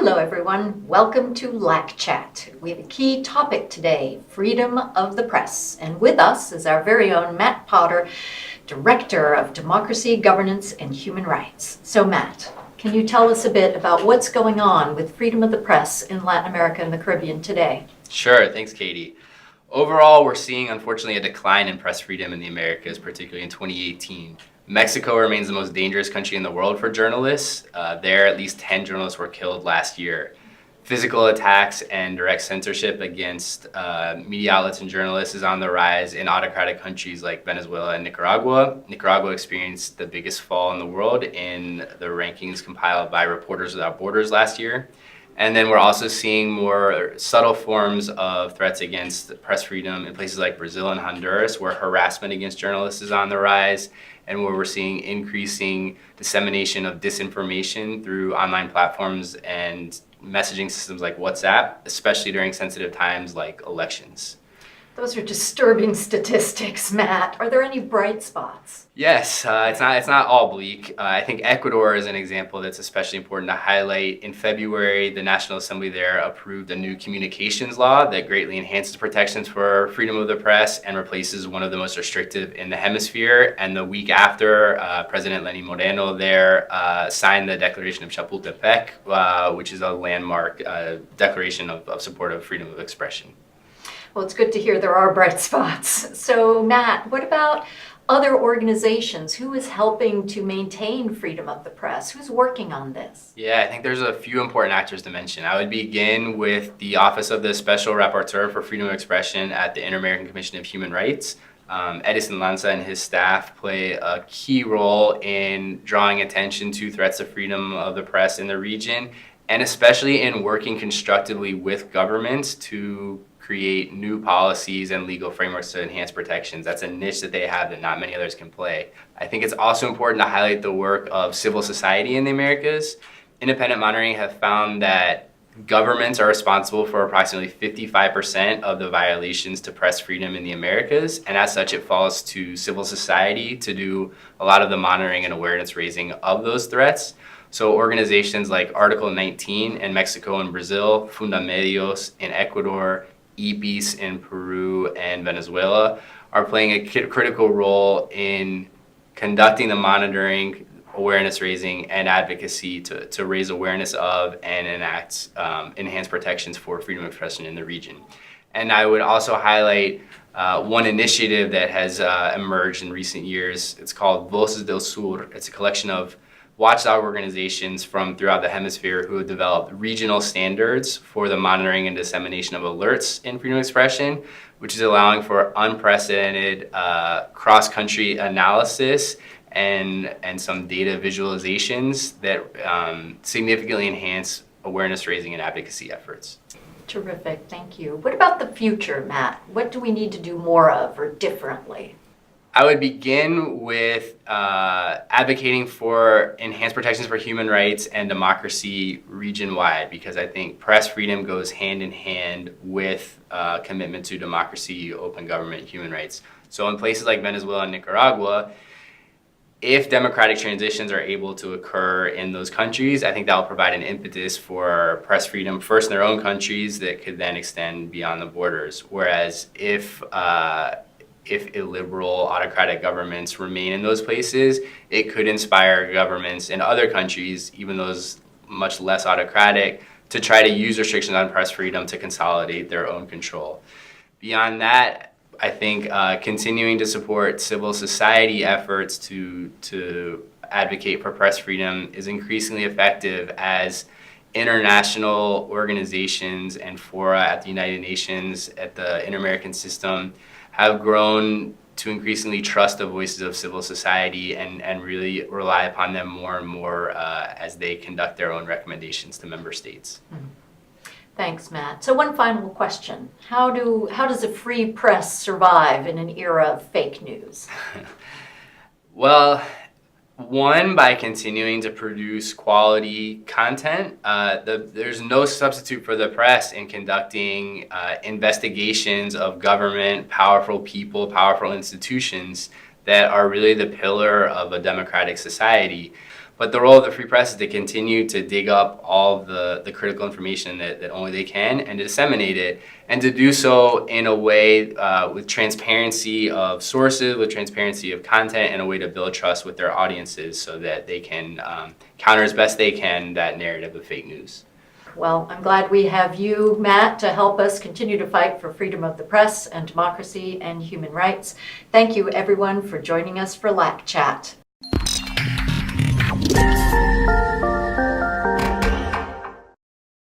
Hello everyone, welcome to LAC Chat. We have a key topic today, freedom of the press. And with us is our very own Matt Potter, Director of Democracy, Governance, and Human Rights. So Matt, can you tell us a bit about what's going on with freedom of the press in Latin America and the Caribbean today? Sure, thanks Katie. Overall, we're seeing unfortunately a decline in press freedom in the Americas, particularly in 2018. Mexico remains the most dangerous country in the world for journalists. There, at least 10 journalists were killed last year. Physical attacks and direct censorship against media outlets and journalists is on the rise in autocratic countries like Venezuela and Nicaragua. Nicaragua experienced the biggest fall in the world in the rankings compiled by Reporters Without Borders last year. And then we're also seeing more subtle forms of threats against press freedom in places like Brazil and Honduras, where harassment against journalists is on the rise, and where we're seeing increasing dissemination of disinformation through online platforms and messaging systems like WhatsApp, especially during sensitive times like elections. Those are disturbing statistics, Matt. Are there any bright spots? Yes, it's not all bleak. I think Ecuador is an example that's especially important to highlight. In February, the National Assembly there approved a new communications law that greatly enhances protections for freedom of the press and replaces one of the most restrictive in the hemisphere. And the week after, President Lenín Moreno there signed the Declaration of Chapultepec, which is a landmark declaration of support of freedom of expression. Well, it's good to hear there are bright spots. So, Matt, what about other organizations? Who is helping to maintain freedom of the press? Who's working on this? Yeah, I think there's a few important actors to mention. I would begin with the Office of the Special Rapporteur for Freedom of Expression at the Inter-American Commission of Human Rights. Edison Lanza and his staff play a key role in drawing attention to threats to freedom of the press in the region, and especially in working constructively with governments to create new policies and legal frameworks to enhance protections. That's a niche that they have that not many others can play. I think it's also important to highlight the work of civil society in the Americas. Independent monitoring have found that governments are responsible for approximately 55% of the violations to press freedom in the Americas, and as such it falls to civil society to do a lot of the monitoring and awareness raising of those threats. So organizations like Article 19 in Mexico and Brazil, Fundamedios in Ecuador, EPIS in Peru and Venezuela are playing a critical role in conducting the monitoring, awareness raising, and advocacy to raise awareness of and enact enhanced protections for freedom of expression in the region. And I would also highlight one initiative that has emerged in recent years. It's called Voces del Sur. It's a collection of watchdog organizations from throughout the hemisphere who have developed regional standards for the monitoring and dissemination of alerts in freedom of expression, which is allowing for unprecedented cross-country analysis and some data visualizations that significantly enhance awareness raising and advocacy efforts. Terrific, thank you. What about the future, Matt? What do we need to do more of or differently? I would begin with advocating for enhanced protections for human rights and democracy region-wide, because I think press freedom goes hand in hand with commitment to democracy, open government, human rights. So in places like Venezuela and Nicaragua, if democratic transitions are able to occur in those countries, I think that will provide an impetus for press freedom first in their own countries that could then extend beyond the borders. Whereas if illiberal autocratic governments remain in those places, it could inspire governments in other countries, even those much less autocratic, to try to use restrictions on press freedom to consolidate their own control. Beyond that, I think continuing to support civil society efforts to advocate for press freedom is increasingly effective as international organizations and fora at the United Nations, at the Inter-American system, have grown to increasingly trust the voices of civil society and really rely upon them more and more as they conduct their own recommendations to member states. Thanks, Matt. So one final question. How does a free press survive in an era of fake news? Well, one, by continuing to produce quality content. There's no substitute for the press in conducting investigations of government, powerful people, powerful institutions that are really the pillar of a democratic society. But the role of the free press is to continue to dig up all of the critical information that only they can and to disseminate it, and to do so in a way with transparency of sources, with transparency of content, and a way to build trust with their audiences so that they can counter as best they can that narrative of fake news. Well, I'm glad we have you, Matt, to help us continue to fight for freedom of the press and democracy and human rights. Thank you, everyone, for joining us for LAC Chat.